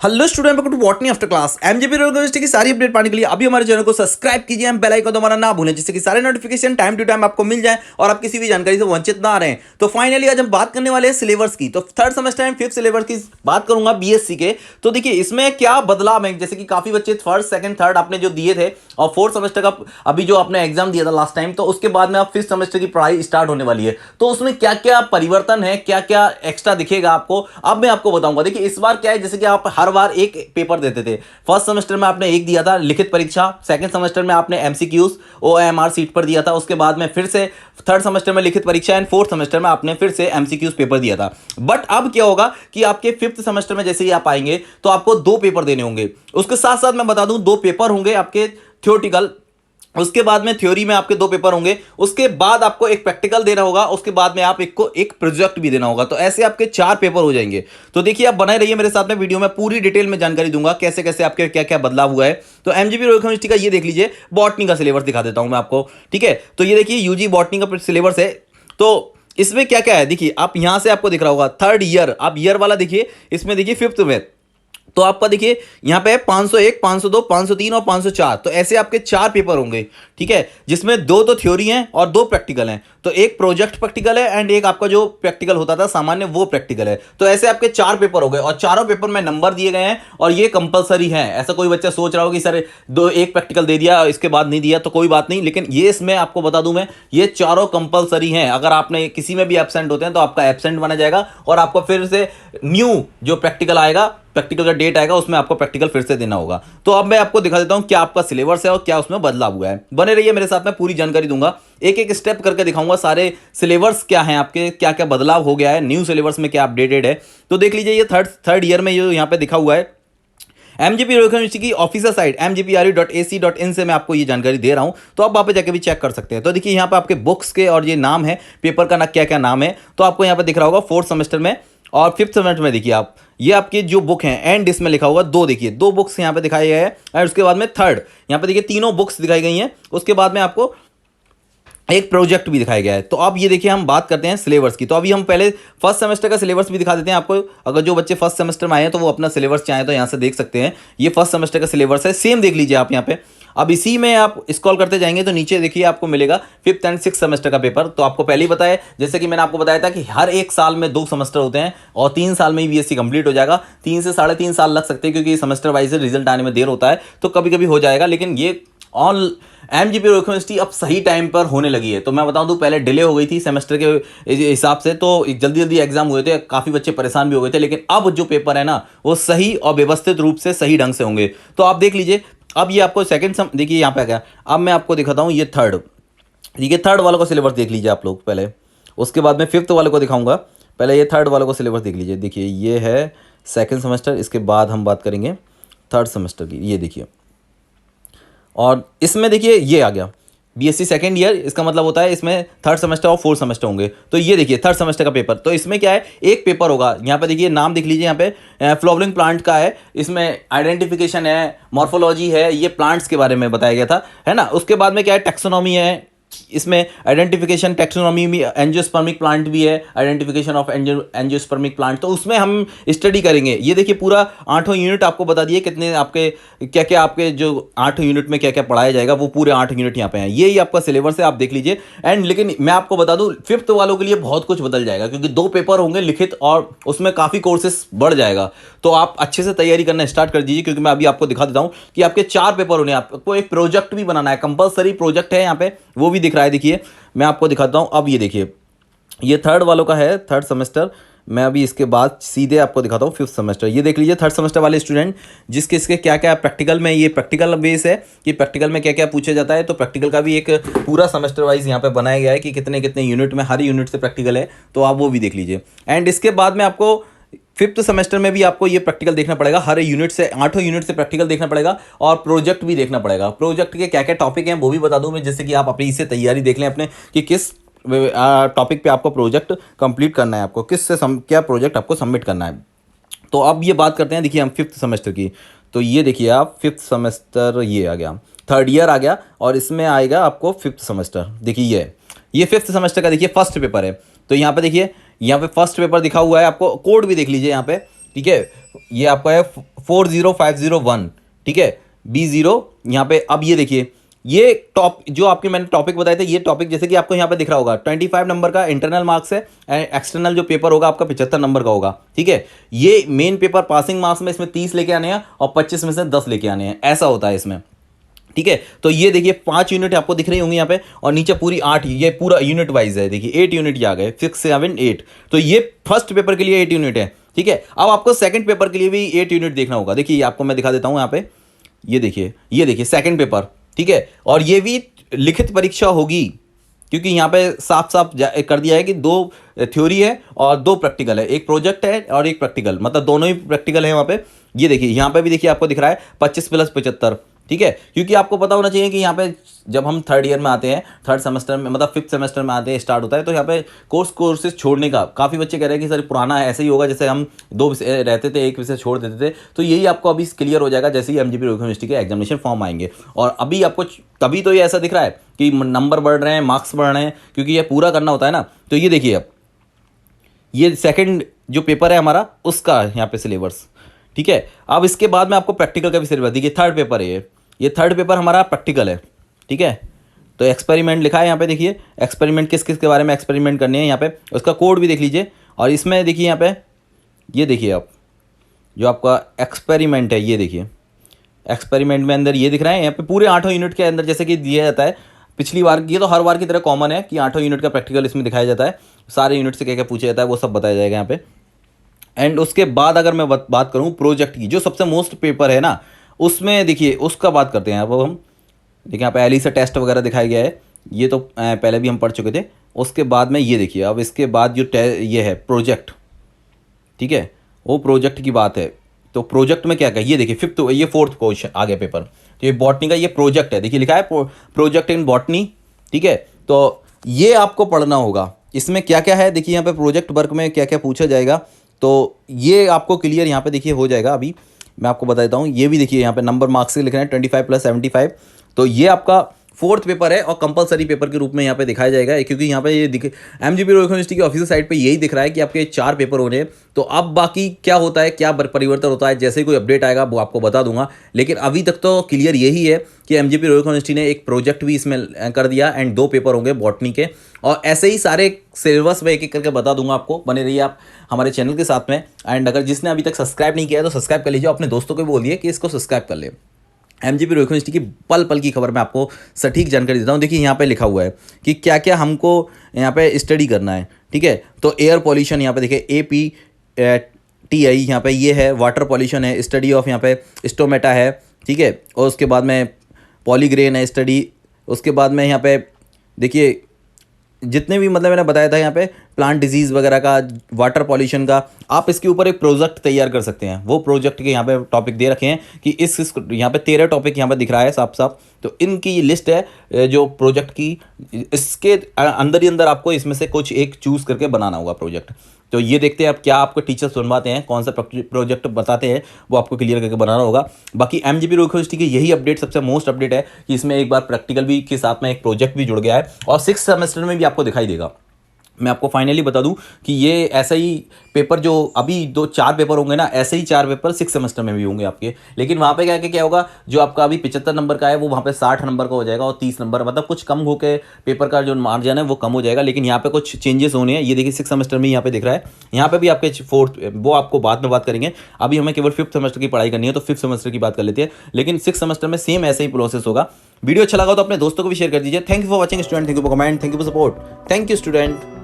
Hello student, welcome to botany after class. MJP university की सारी update पाने के लिए अभी हमारे चैनल को सब्सक्राइब कीजिए, बेल आइकन दबाना ना भूलें, जिससे कि सारे नोटिफिकेशन टाइम टू टाइम आपको मिल जाए और आप किसी भी जानकारी से वंचित ना रहें। तो फाइनली आज हम बात करने वाले हैं सिलेबस की। तो third semester and fifth syllabus की बात करूंगा बीएससी के। तो देखिए इसमें क्या बदलाव है, जैसे कि काफी बच्चे फर्स्ट सेकंड थर्ड आपने जो दिए थे और फोर्थ सेमेस्टर का अभी जो आपने एग्जाम दिया था लास्ट टाइम, तो उसके बाद में आप फिफ्थ सेमेस्टर की पढ़ाई स्टार्ट होने वाली है। तो उसमें क्या क्या परिवर्तन है, क्या क्या एक्स्ट्रा दिखेगा आपको, अब मैं आपको बताऊंगा। देखिए इस बार क्या है, जैसे कि आप हर बार एक पेपर देते थे। फर्स्ट सेमेस्टर में आपने एक दिया था लिखित परीक्षा, सेकंड सेमेस्टर में आपने एमसीक्यूज ओएमआर सीट पर दिया था, उसके बाद में फिर से थर्ड सेमेस्टर में लिखित परीक्षा एंड फोर्थ सेमेस्टर में आपने फिर से एमसीक्यूज पेपर दिया था। बट अब क्या होगा कि आपके फिफ्थ सेमेस्टर में जैसे ही आप आएंगे तो आपको दो पेपर देने होंगे। उसके साथ साथ मैं बता दूं, दो पेपर होंगे आपके थ्योरेटिकल, उसके बाद में थ्योरी में आपके दो पेपर होंगे, उसके बाद आपको एक प्रैक्टिकल देना होगा, उसके बाद में आप एक प्रोजेक्ट भी देना होगा। तो ऐसे आपके चार पेपर हो जाएंगे। तो देखिए आप बने रहिए मेरे साथ में, वीडियो में पूरी डिटेल में जानकारी दूंगा कैसे कैसे आपके क्या क्या बदलाव हुआ है। तो एमजीपी यूनिवर्सिटी का ये देख लीजिए, बॉटनी का सिलेबस दिखा देता हूं मैं आपको। ठीक है, तो ये देखिए यूजी बॉटनी का सिलेबस है। तो इसमें क्या क्या है देखिए, आप यहां से आपको दिख रहा होगा थर्ड ईयर, आप ईयर वाला देखिए, इसमें देखिए फिफ्थ में तो आपका देखिए यहां पे 501, 502, 503 और 504। तो ऐसे आपके चार पेपर होंगे। ठीक है, जिसमें दो तो थ्योरी हैं और दो प्रैक्टिकल हैं। तो एक प्रोजेक्ट प्रैक्टिकल है एंड एक आपका जो प्रैक्टिकल होता था सामान्य वो प्रैक्टिकल है। तो ऐसे आपके चार पेपर हो गए और चारों पेपर में नंबर दिए गए हैं और ये कंपलसरी है। ऐसा कोई बच्चा सोच रहा हो कि सर दो एक प्रैक्टिकल दे दिया इसके बाद नहीं दिया, तो कोई बात नहीं, लेकिन ये इसमें आपको बता दूं मैं, ये चारों कंपलसरी हैं। अगर आपने किसी में भी एब्सेंट होते हैं तो आपका एब्सेंट माना जाएगा और आपको फिर से न्यू जो प्रैक्टिकल आएगा, प्रैक्टिकल का डेट आएगा, उसमें आपको प्रैक्टिकल फिर से देना होगा। तो अब मैं आपको दिखा देता हूं क्या आपका सिलेबस है और क्या उसमें बदलाव हुआ है। बने रहिए मेरे साथ में, पूरी जानकारी दूंगा, एक एक स्टेप करके दिखाऊंगा सारे सिलेबस क्या है आपके, क्या क्या बदलाव हो गया है, न्यू सिलेबस में क्या अपडेटेड है। तो देख लीजिए ये थर्ड ईयर में जो यहाँ पे दिखा हुआ है एमजीपी यूनिवर्सिटी की ऑफिशियल साइट mgpru.ac.in से मैं आपको ये जानकारी दे रहा हूं। तो आप वहां पे जाके भी चेक कर सकते हैं। तो देखिए यहाँ पे आपके बुक्स के और ये नाम है पेपर का, ना क्या क्या नाम है, तो आपको यहाँ पे दिख रहा होगा फोर्थ सेमेस्टर में और फिफ्थ सेमेस्टर में। देखिए आप ये आपके जो बुक हैं एंड इसमें लिखा होगा दो, देखिए दो बुक्स यहाँ पे दिखाई गए हैं और उसके बाद में थर्ड यहाँ पे देखिए तीनों बुक्स दिखाई गई हैं। उसके बाद में आपको एक प्रोजेक्ट भी दिखाया गया है। तो अब ये देखिए हम बात करते हैं सिलेबस की। तो अभी हम पहले फर्स्ट सेमेस्टर का सिलेबस भी दिखा देते हैं आपको। अगर जो बच्चे फर्स्ट सेमेस्टर में आए हैं तो वो अपना सिलेबस चाहें तो यहाँ से देख सकते हैं। ये फर्स्ट सेमेस्टर का सिलेबस है, सेम देख लीजिए आप यहाँ पे। अब इसी में आप स्क्रॉल करते जाएंगे तो नीचे देखिए आपको मिलेगा फिफ्थ एंड सिक्स सेमेस्टर का पेपर। तो आपको पहले ही बताया, जैसे कि मैंने आपको बताया था कि हर एक साल में दो सेमेस्टर होते हैं और 3 साल में ही बीएससी कंप्लीट हो जाएगा। 3 से 3.5 साल लग सकते हैं क्योंकि सेमेस्टर वाइज रिजल्ट आने में देर होता है, तो कभी कभी हो जाएगा। लेकिन ये ऑन एमजीपी यूनिवर्सिटी अब सही टाइम पर होने लगी है। तो मैं बताऊं तो पहले डिले हो गई थी सेमेस्टर के हिसाब से, तो जल्दी जल्दी एग्जाम हुए थे, काफ़ी बच्चे परेशान भी हो गए थे। लेकिन अब जो पेपर है ना वो सही और व्यवस्थित रूप से सही ढंग से होंगे। तो आप देख लीजिए, अब ये आपको सेकंड देखिए यहाँ पे आ गया। अब मैं आपको दिखाता हूँ ये थर्ड, ठीक है, थर्ड वालों का सिलेबस देख लीजिए आप लोग पहले, उसके बाद मैं फिफ्थ वालों को दिखाऊंगा। पहले ये थर्ड वालों को सिलेबस देख लीजिए। देखिए ये है सेकंड सेमेस्टर, इसके बाद हम बात करेंगे थर्ड सेमेस्टर की। ये देखिए, और इसमें देखिए ये आ गया बीएससी सेकेंड ईयर, इसका मतलब होता है इसमें थर्ड सेमेस्टर और फोर्थ सेमेस्टर होंगे। तो ये देखिए थर्ड सेमेस्टर का पेपर, तो इसमें क्या है, एक पेपर होगा। यहाँ पे देखिए नाम देख लीजिए, यहाँ पे फ्लावरिंग प्लांट का है, इसमें आइडेंटिफिकेशन है, मॉर्फोलॉजी है, ये प्लांट्स के बारे में बताया गया था, है ना। उसके बाद में क्या है, टैक्सोनॉमी है, इसमें आइडेंटिफिकेशन टैक्सोनॉमी में एंजियोस्पर्मिक प्लांट भी है, आइडेंटिफिकेशन ऑफ एंजियोस्पर्मिक प्लांट, तो उसमें हम स्टडी करेंगे। ये देखिए पूरा 8 यूनिट आपको बता दिए कितने आपके क्या क्या आपके जो 8 यूनिट में क्या क्या पढ़ाया जाएगा, वो पूरे 8 यूनिट यहाँ पे हैं। ये ही आपका सिलेबस है, आप देख लीजिए। एंड लेकिन मैं आपको बता दूं फिफ्थ वालों के लिए बहुत कुछ बदल जाएगा क्योंकि दो पेपर होंगे लिखित और उसमें काफ़ी कोर्सेस बढ़ जाएगा। तो आप अच्छे से तैयारी करना स्टार्ट कर दीजिए क्योंकि मैं अभी आपको दिखा देता हूँ कि आपके चार पेपर होने, आपको एक प्रोजेक्ट भी बनाना है, कंपलसरी प्रोजेक्ट है यहाँ पे, वो भी दिख रहा है। देखिए मैं आपको दिखाता हूं। अब ये देखिए ये थर्ड वालों का है, थर्ड सेमेस्टर। मैं अभी इसके बाद सीधे आपको दिखाता हूं फिफ्थ सेमेस्टर। ये देख लीजिए थर्ड सेमेस्टर वाले स्टूडेंट जिसके इसके क्या क्या प्रैक्टिकल में, ये प्रैक्टिकल बेस है कि प्रैक्टिकल में क्या क्या पूछा जाता है। तो प्रैक्टिकल का भी एक पूरा सेमेस्टर वाइज यहाँ पे बनाया गया है कि कितने कितने यूनिट में, हर यूनिट से प्रैक्टिकल है, तो आप वो भी देख लीजिए। एंड इसके बाद में आपको फिफ्थ सेमेस्टर में भी आपको ये प्रैक्टिकल देखना पड़ेगा, हर यूनिट से 8 यूनिट से प्रैक्टिकल देखना पड़ेगा और प्रोजेक्ट भी देखना पड़ेगा। प्रोजेक्ट के क्या क्या टॉपिक हैं वो भी बता दूं मैं, जिससे कि आप अपनी इससे तैयारी देख लें अपने कि किस टॉपिक पे आपको प्रोजेक्ट कंप्लीट करना है, आपको किस से क्या प्रोजेक्ट आपको सबमिट करना है। तो अब ये बात करते हैं, देखिए हम फिफ्थ सेमेस्टर की। तो ये देखिए आप फिफ्थ सेमेस्टर, ये आ गया थर्ड ईयर आ गया और इसमें आएगा आपको फिफ्थ सेमेस्टर। देखिए ये फिफ्थ सेमेस्टर का देखिए फर्स्ट पेपर है। तो यहाँ पे देखिए, यहाँ पे फर्स्ट पेपर दिखा हुआ है, आपको कोड भी देख लीजिए यहाँ पे, ठीक है। ये आपका है 40501, ठीक है, B0 यहाँ पे। अब ये देखिए, ये टॉप जो आपके मैंने टॉपिक बताए थे, ये टॉपिक जैसे कि आपको यहाँ पे दिख रहा होगा 25 नंबर का इंटरनल मार्क्स है, एक्सटर्नल जो पेपर होगा आपका 75 नंबर का होगा, ठीक है। ये मेन पेपर पासिंग मार्क्स में इसमें 30 लेके आने हैं और 25 में से 10 लेके आने हैं, ऐसा होता है इसमें, ठीक है। तो ये देखिए 5 यूनिट आपको दिख रही होंगी यहाँ पे, और नीचे पूरी 8, ये पूरा यूनिट वाइज है, देखिए 8 यूनिट ये आ गए, 6 7 8। तो ये फर्स्ट पेपर के लिए 8 यूनिट है, ठीक है। अब आपको सेकंड पेपर के लिए भी 8 यूनिट देखना होगा। देखिए आपको मैं दिखा देता हूँ यहाँ पे, ये देखिए सेकंड पेपर, ठीक है। और ये भी लिखित परीक्षा होगी, क्योंकि यहाँ पे साफ साफ कर दिया है कि 2 थ्योरी है और 2 प्रैक्टिकल है, एक प्रोजेक्ट है और एक प्रैक्टिकल, मतलब दोनों ही प्रैक्टिकल है वहाँ पे। ये देखिए यहाँ पे भी देखिए आपको दिख रहा है 25 + 75, ठीक है। क्योंकि आपको पता होना चाहिए कि यहाँ पे जब हम थर्ड ईयर में आते हैं, थर्ड सेमेस्टर में, मतलब 5th सेमेस्टर में आते हैं, स्टार्ट होता है, तो यहाँ पे कोर्सेज छोड़ने का काफ़ी बच्चे कह रहे हैं कि सर पुराना है, ऐसे ही होगा जैसे हम 2 विषय रहते थे, एक विषय छोड़ देते थे। तो यही आपको अभी क्लियर हो जाएगा जैसे ही एमजीपी यूनिवर्सिटी के एग्जामिनेशन फॉर्म आएंगे। और अभी आपको तभी तो ये ऐसा दिख रहा है कि नंबर बढ़ रहे हैं, मार्क्स बढ़ रहे हैं, क्योंकि ये पूरा करना होता है ना। तो ये देखिए, अब ये सेकेंड जो पेपर है हमारा, उसका यहाँ पे सिलेबस, ठीक है। अब इसके बाद में आपको प्रैक्टिकल का भी सिलेबस, देखिए थर्ड पेपर है ये थर्ड पेपर हमारा प्रैक्टिकल है, ठीक है। तो एक्सपेरिमेंट लिखा है यहाँ पे, देखिए एक्सपेरिमेंट किस किस के बारे में एक्सपेरिमेंट करने हैं, यहाँ पे उसका कोड भी देख लीजिए। और इसमें देखिए यहाँ पे, ये देखिए आप जो आपका एक्सपेरिमेंट है, ये देखिए एक्सपेरिमेंट में अंदर ये दिख रहा है, यहाँ पे पूरे 8 यूनिट के अंदर जैसे कि दिया जाता है पिछली बार, ये तो हर बार की तरह कॉमन है कि 8 यूनिट का प्रैक्टिकल इसमें दिखाया जाता है, सारे यूनिट से क्या क्या पूछा जाता है वो सब बताया जाएगा यहाँ पे। एंड उसके बाद अगर मैं बात करूँ प्रोजेक्ट की, जो सबसे मोस्ट पेपर है ना, उसमें देखिए उसका बात करते हैं। अब हम देखिए यहाँ पे एली से टेस्ट वगैरह दिखाया गया है, ये तो पहले भी हम पढ़ चुके थे। उसके बाद में ये देखिए, अब इसके बाद जो ये है प्रोजेक्ट, ठीक है, वो प्रोजेक्ट की बात है। तो प्रोजेक्ट में क्या क्या, ये देखिए 5th, ये 4th क्वेश्चन आ गया पेपर। तो ये बॉटनी का ये प्रोजेक्ट है, देखिए लिखा है प्रोजेक्ट इन बॉटनी, ठीक है। तो ये आपको पढ़ना होगा, इसमें क्या क्या है, देखिए यहाँ पे प्रोजेक्ट वर्क में क्या क्या पूछा जाएगा, तो ये आपको क्लियर यहाँ पे देखिए हो जाएगा। अभी मैं आपको बता देता हूँ, ये भी देखिए यहाँ पे नंबर मार्क्स से लिख रहे हैं 25 + 75। तो ये आपका 4th पेपर है और कंपलसरी पेपर के रूप में यहाँ पे दिखाया जाएगा, क्योंकि यहाँ पे ये दिखे एमजीपी यूनिवर्सिटी की ऑफिशियल साइट पे यही दिख रहा है कि आपके 4 पेपर होने हैं। तो अब बाकी क्या होता है, क्या परिवर्तन होता है, जैसे ही कोई अपडेट आएगा वो आपको बता दूंगा। लेकिन अभी तक तो क्लियर यही है कि एमजीपी यूनिवर्सिटी ने एक प्रोजेक्ट भी इसमें कर दिया एंड 2 पेपर होंगे बॉटनी के। और ऐसे ही सारे सिलेबस में एक एक करके बता दूंगा आपको, बने रहिए आप हमारे चैनल के साथ में। एंड अगर जिसने अभी तक सब्सक्राइब नहीं किया है तो सब्सक्राइब कर लीजिए, अपने दोस्तों को बोलिए कि इसको सब्सक्राइब कर ले। एमजीपी यूनिवर्सिटी की पल पल की खबर मैं आपको सटीक जानकारी देता हूँ। देखिए यहाँ पे लिखा हुआ है कि क्या क्या हमको यहाँ पे स्टडी करना है, ठीक है। तो एयर पॉल्यूशन यहाँ पे देखिए APTI यहाँ पे ये है, वाटर पॉल्यूशन है, स्टडी ऑफ यहाँ पे स्टोमेटा है, ठीक है। और उसके बाद में पॉलीग्रेन है स्टडी, उसके बाद में यहाँ पे देखिए जितने भी मतलब मैंने बताया था यहाँ पे प्लांट डिजीज़ वगैरह का, वाटर पॉल्यूशन का, आप इसके ऊपर एक प्रोजेक्ट तैयार कर सकते हैं। वो प्रोजेक्ट के यहाँ पे टॉपिक दे रखे हैं कि इस यहाँ पे 13 टॉपिक यहाँ पे दिख रहा है साफ साफ। तो इनकी लिस्ट है जो प्रोजेक्ट की, इसके अंदर ही अंदर आपको इसमें से कुछ एक चूज़ करके बनाना होगा प्रोजेक्ट। तो ये देखते हैं आप क्या आपको टीचर्स बनवाते हैं, कौन सा प्रोजेक्ट बताते हैं, वो आपको क्लियर करके बनाना होगा। बाकी एमजीपी यूनिवर्सिटी की यही अपडेट सबसे मोस्ट अपडेट है कि इसमें एक बार प्रैक्टिकल भी के साथ में एक प्रोजेक्ट भी जुड़ गया है और 6th सेमेस्टर में भी आपको दिखाई देगा। मैं आपको फाइनली बता दूं कि ये ऐसा ही पेपर जो अभी 4 पेपर होंगे ना, ऐसे ही 4 पेपर 6th सेमेस्टर में भी होंगे आपके। लेकिन वहाँ पे क्या होगा, जो आपका अभी 75 नंबर का है वो वहाँ पे 60 नंबर का हो जाएगा और 30 नंबर, मतलब कुछ कम होकर पेपर का जो मार्जिन है वो कम हो जाएगा। लेकिन यहाँ पे कुछ चेंजेस होने हैं, ये देखिए 6th सेमेस्टर में यहाँ पे दिख रहा है, यहाँ पे भी आपके 4th, वो आपको बाद में बात करेंगे। अभी हमें केवल 5th सेमेस्टर की पढ़ाई करनी है तो 5th सेमेस्टर की बात कर लेते हैं। लेकिन 6th सेमेस्टर में सेम ऐसे ही प्रोसेस होगा। वीडियो अच्छा लगा तो अपने दोस्तों को भी शेयर कर दीजिए। Thank you for watching student, thank you for comment, thank you for support, thank you student.